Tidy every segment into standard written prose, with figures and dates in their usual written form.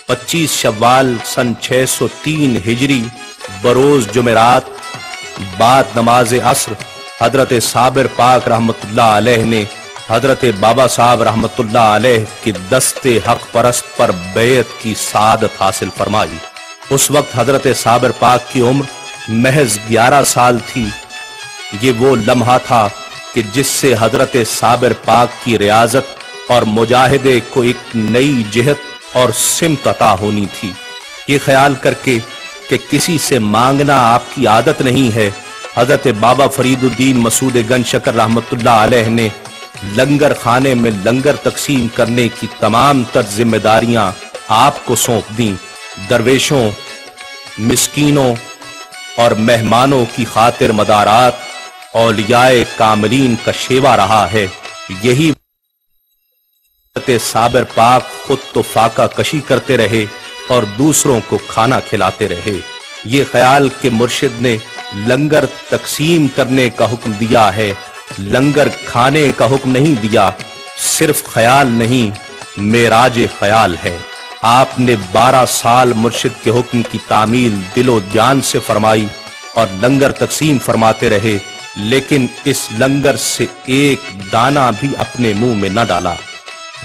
25 शव्वाल सन 603 हिजरी बरोज जुमेरात बाद नमाज असर हजरत साबिर पाक रहमतुल्लाह अलैह ने हजरत बाबा साहब रहमतुल्लाह अलैह के दस्ते हक परस्त पर बैत की सादत हासिल फरमाई। उस वक्त हजरत साबिर पाक की उम्र महज 11 साल थी। ये वो लम्हा था कि जिससे हजरत साबिर पाक की रियाजत और मुजाहिदे को एक नई जिहत और सिमत अता होनी थी। ये ख्याल करके कि किसी से मांगना आपकी आदत नहीं है, हजरत बाबा फरीदुद्दीन मसूद गंज शकर रहमतुल्लाह अलैह ने लंगर खाने में लंगर तकसीम करने की तमाम तर जिम्मेदारियां आपको सौंप दी। दरवेशों, मिस्कीनों और मेहमानों की खातिर मदारात औलियाए कामिलीन का शेवा रहा है। यही साबिर पाक खुद तो फाका कशी करते रहे और दूसरों को खाना खिलाते रहे। ये ख्याल के मुर्शिद ने लंगर तकसीम करने का हुक्म दिया है, लंगर खाने का हुक्म नहीं दिया। सिर्फ ख्याल नहीं, मेराज ख्याल है। आपने 12 साल मुर्शिद के हुक्म की तामील दिलो जान से फरमाई और लंगर तकसीम फरमाते रहे, लेकिन इस लंगर से एक दाना भी अपने मुंह में न डाला।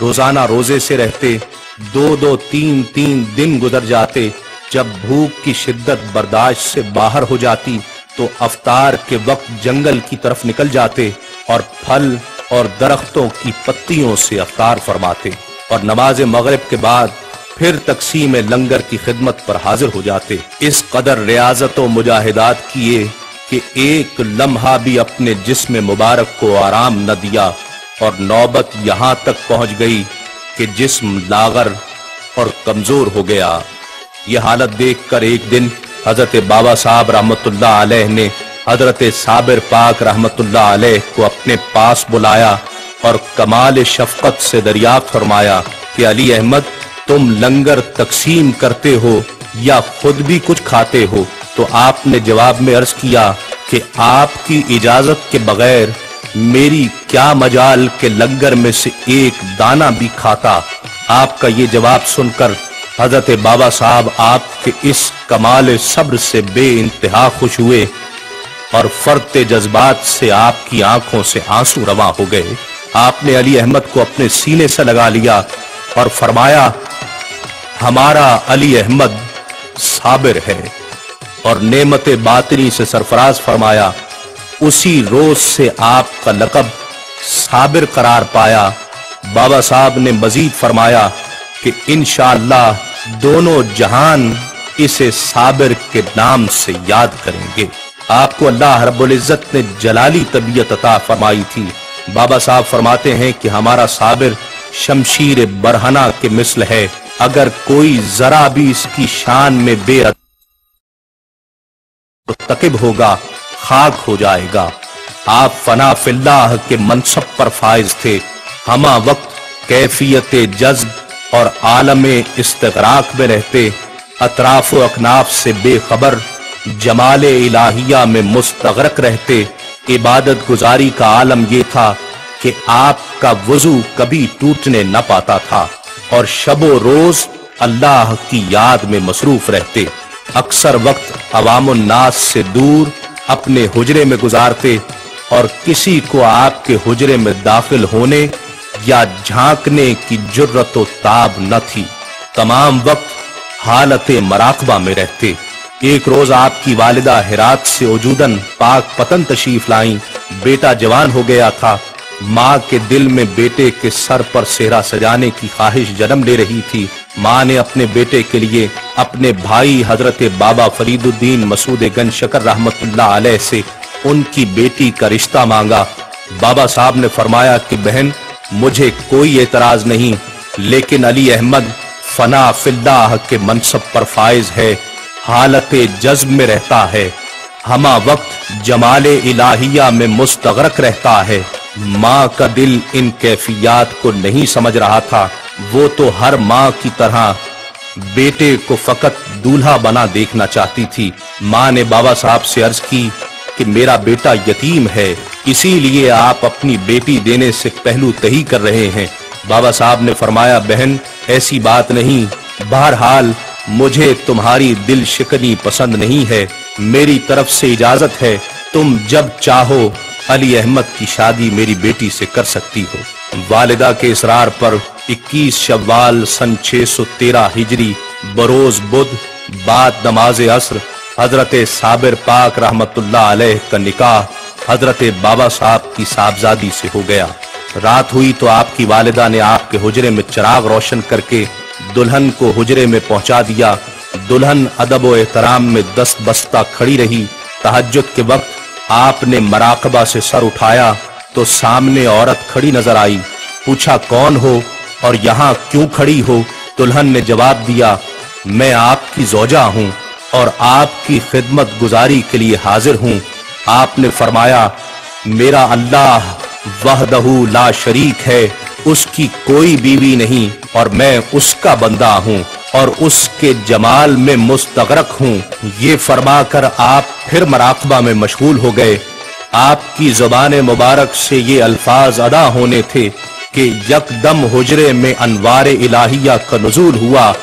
रोजाना रोजे से रहते, 2-2, 3-3 दिन गुजर जाते। जब भूख की शिद्दत बर्दाश्त से बाहर हो जाती तो अफ्तार के वक्त जंगल की तरफ निकल जाते और फल और दरख्तों की पत्तियों से अफ्तार फरमाते और नमाज मगरिब के बाद फिर तकसीम लंगर की खिदमत पर हाजिर हो जाते। इस कदर रियाजत व मुजाहिदात किए कि एक लम्हा भी अपने जिस्म मुबारक को आराम न दिया और नौबत यहां तक पहुंच गई कि जिस्म लागर और कमजोर हो गया। यह हालत देखकर एक दिन हजरत बाबा साहब रहमतुल्लाह अलैह ने हजरत साबिर पाक रहमतुल्लाह अलैह को अपने पास बुलाया और कमाल शफकत से दरियाफ्त फरमाया कि अली अहमद, तुम लंगर तकसीम करते हो या खुद भी कुछ खाते हो? तो आपने जवाब में अर्ज किया कि आपकी इजाजत के बगैर मेरी क्या मजाल के लंगर में से एक दाना भी खाता। आपका ये जवाब सुनकर हजरत बाबा साहब आपके इस कमाल सब्र से बेइंतहा खुश हुए और फरते जज्बात से आपकी आंखों से आंसू रवा हो गए। आपने अली अहमद को अपने सीने से लगा लिया और फरमाया, हमारा अली अहमद साबिर है। और नेमत बातिनी से सरफराज फरमाया, उसी रोज से आपका लक़ब साबिर करार पाया। बाबा साहब ने मजीद फरमाया कि इंशाअल्लाह दोनों जहान इसे साबिर के नाम से याद करेंगे। आपको अल्लाह रब्बुल इज्जत ने जलाली तबीयत अता फरमाई थी। बाबा साहब फरमाते हैं कि हमारा साबिर शमशीर बरहना के मिसल है, अगर कोई जरा भी इसकी शान में बेअदब होगा खाक हो जाएगा। आप फना फिल्लाह के मनसब पर फाइज थे। हमा वक्त कैफियत जज्ब और आलमे इस्तिगराक में रहते, अतराफ व अकनाफ से बेखबर जमाले इलाहिया में मुस्तगरक रहते। इबादत गुजारी का आलम ये था कि आपका वजू कभी टूटने न पाता था और शबो रोज अल्लाह की याद में मसरूफ रहते। अक्सर वक्त अवामुन नास से दूर अपने हुजरे में गुजारते और किसी को आपके हुजरे में दाखिल होने या झांकने की जुर्रत व ताब न थी। तमाम वक्त हालत मराकबा में रहते। एक रोज आपकी वालिदा हिरात से वजूदन पाक पतन तशरीफ लाई। बेटा जवान हो गया था। माँ के दिल में बेटे के सर पर सेहरा सजाने की ख्वाहिश जन्म ले रही थी। माँ ने अपने बेटे के लिए अपने भाई हजरत बाबा फरीदुद्दीन मसूद गंज शकर रहमतुल्लाह अलैह से उनकी बेटी का रिश्ता मांगा। बाबा साहब ने फरमाया कि बहन, मुझे कोई एतराज नहीं, लेकिन अली अहमद फना फिल्लाह के मनसब पर फाइज है, हालत जज्ब में रहता है, हमा वक्त जमाले इलाहिया में मुस्तगरक रहता है। माँ का दिल इन कैफियत को नहीं समझ रहा था। वो तो हर माँ की तरह बेटे को फकत दूल्हा बना देखना चाहती थी। माँ ने बाबा साहब से अर्ज की कि मेरा बेटा यतीम है, इसीलिए आप अपनी बेटी देने से पहलू तही कर रहे हैं। बाबा साहब ने फरमाया, बहन ऐसी बात नहीं, बहरहाल मुझे तुम्हारी दिल शिकनी पसंद नहीं है। मेरी तरफ से इजाजत है, तुम जब चाहो अली अहमद की शादी मेरी बेटी से कर सकती हो। वालिदा के इसरार पर 21 शव्वाल सन 613 हिजरी बरोज बुध बाद नमाज असर हजरत साबिर पाक रहमतुल्लाह अलैह का निकाह हजरत बाबा साहब की साहबजादी से हो गया। रात हुई तो आपकी वालिदा ने आपके हुजरे में चिराग रोशन करके दुल्हन को हुजरे में पहुंचा दिया। दुल्हन अदब व एहतराम में दस्त बस्ता खड़ी रही। तहज्जुद के वक्त आपने मराकबा से सर उठाया तो सामने औरत खड़ी नजर आई। पूछा कौन हो और यहाँ क्यों खड़ी हो? दुल्हन ने जवाब दिया मैं आपकी ज़ौजा हूँ और आपकी खिदमत गुजारी के लिए हाजिर हूँ। आपने फरमाया मेरा अल्लाह वहदहू ला शरीक है, उसकी कोई बीवी नहीं और मैं उसका बंदा हूँ और उसके जमाल में मुस्तगरक हूँ। ये फरमाकर आप फिर मराकबा में मशगूल हो गए। आपकी ज़ुबान मुबारक से ये अल्फाज अदा होने थे कि यकदम हुजरे में अनवार इलाहिया का नुज़ूल हुआ,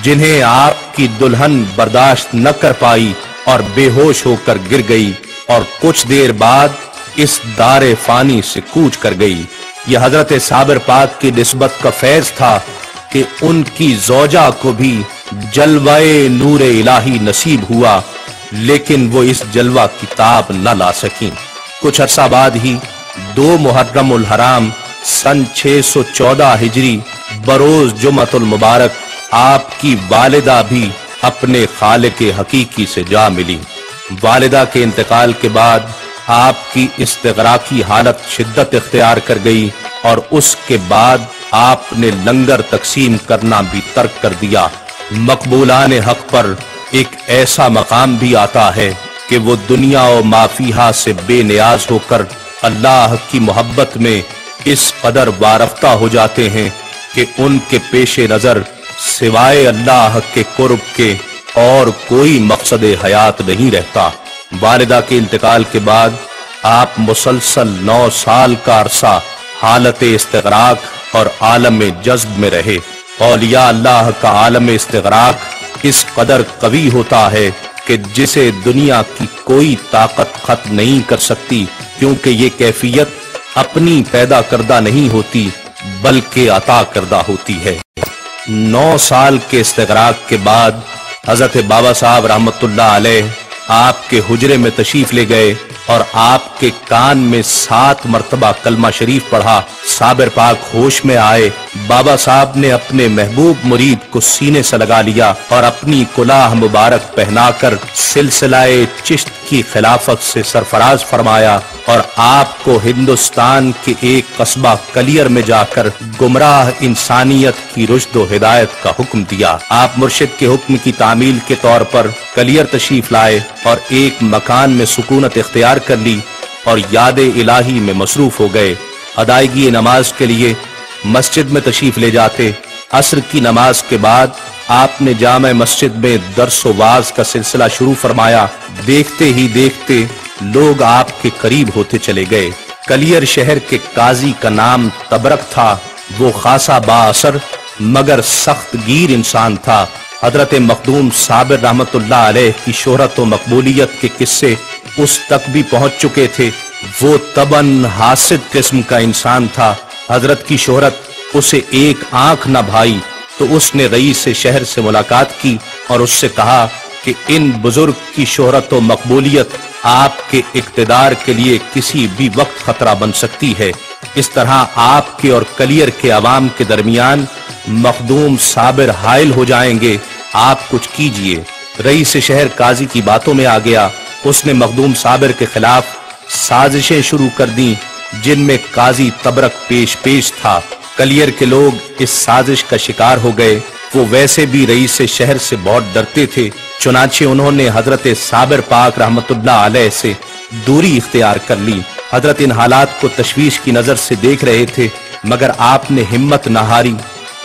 जिन्हें आपकी दुल्हन बर्दाश्त न कर पाई और बेहोश होकर गिर गई और कुछ देर बाद इस दारे फानी से कूच कर गई। यह हजरत साबिर पाक की निस्बत का फैज था कि उनकी ज़ौजा को भी जलवाए नूरे इलाही नसीब हुआ, लेकिन वो इस जलवा की ताब न ला सकी। कुछ अरसा बाद ही 2 मुहर्रम उल हराम सन 614 हिजरी बरोज जुमअतुल मुबारक आपकी वालिदा भी अपने खालिक हकीकी से जा मिली। वालिदा के इंतकाल के बाद आपकी इस्तिगराकी हालत शिद्दत इख्तियार कर गई और उसके बाद आपने लंगर तकसीम करना भी तर्क कर दिया। मकबूलान हक पर एक ऐसा मकाम भी आता है कि वो दुनिया और माफिहा से बेनियाज होकर अल्लाह की मोहब्बत में इस कदर वारफ्ता हो जाते हैं कि उनके पेशे नजर सिवाय अल्लाह के कुर्ब के और कोई मकसद हयात नहीं रहता। वालिदा के इंतकाल के बाद आप मुसलसल 9 साल का अरसा हालत इस्तिगराक और आलम जज्ब में रहे। औलिया अल्लाह का आलम इस्तिगराक इस कदर कवी होता है कि जिसे दुनिया की कोई ताकत खत्म नहीं कर सकती, क्योंकि ये कैफियत अपनी पैदा करदा नहीं होती बल्कि अता करदा होती है। 9 साल के इस्तिगराक के बाद हजरत बाबा साहब रहमतुल्लाह अलैह आपके हुजरे में तशरीफ ले गए और आपके कान में 7 मरतबा कलमा शरीफ पढ़ा। साबिर पाक होश में आए। बाबा साहब ने अपने महबूब मुरीद को सीने से लगा लिया और अपनी कुलाह मुबारक पहनाकर सिलसिलाए चिश्त की खिलाफत से सरफराज फरमाया और आपको हिंदुस्तान के एक कस्बा कलियर में जाकर गुमराह इंसानियत की रुश्द व हिदायत का हुक्म दिया। आप मुर्शिद के हुक्म की तामील के तौर पर कलियर तशरीफ लाए और एक मकान में सुकूनत इख्तियार कर ली और याद इलाही में मसरूफ हो गए। अदायगी नमाज के लिए मस्जिद में तशरीफ ले जाते। असर की नमाज के बाद आपने जामे मस्जिद में दर्स व वाज का सिलसिला शुरू फरमाया। देखते ही देखते लोग आपके करीब होते चले गए। कलियर शहर के काजी का नाम तबरक था। वो खासा बाअसर मगर सख्त गीर इंसान था। हजरत मखदूम साबिर रहमतुल्लाह अलैह की शोहरत व मकबूलियत के किस्से उस तक भी पहुंच चुके थे। वो तबन हासिद किस्म का इंसान था। हजरत की शोहरत उसे एक आंख न भाई तो उसने रईस शहर से मुलाकात की और उससे कहा कि इन बुजुर्ग की शोहरत व मकबूलियत आपके इक्तदार के लिए किसी भी वक्त खतरा बन सकती है। इस तरह आपके और कलियर के अवाम के दरमियान मखदूम साबिर हाइल हो जाएंगे। आप कुछ कीजिए। रईस शहर काजी की बातों में आ गया। उसने मखदूम साबिर के खिलाफ साजिशें शुरू कर दी, जिनमें काजी तबरक पेश था। कलियर के लोग इस साजिश का शिकार हो गए। वो वैसे भी रईस शहर से बहुत डरते थे। चुनाचे उन्होंने हजरत साबिर पाक रहमतुल्लाह अलैह से दूरी इख्तियार कर ली। हजरत इन हालात को तशवीश की नजर से देख रहे थे, मगर आपने हिम्मत न हारी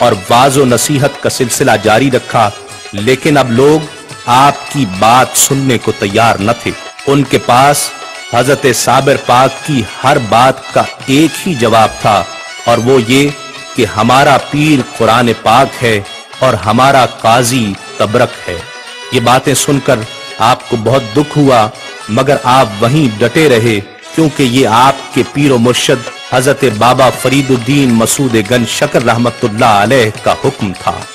और वाज़ो नसीहत का सिलसिला जारी रखा। लेकिन अब लोग आपकी बात सुनने को तैयार न थे। उनके पास हजरत साबिर पाक की हर बात का एक ही जवाब था और वो ये कि हमारा पीर कुरान पाक है اور ہمارا قاضی تبرک ہے۔ یہ باتیں سن کر آپ کو بہت دکھ ہوا، مگر آپ وہیں ڈٹے رہے، کیونکہ یہ آپ کے پیر و مرشد حضرت بابا فرید الدین مسعود گنج شکر رحمت اللہ علیہ کا حکم تھا۔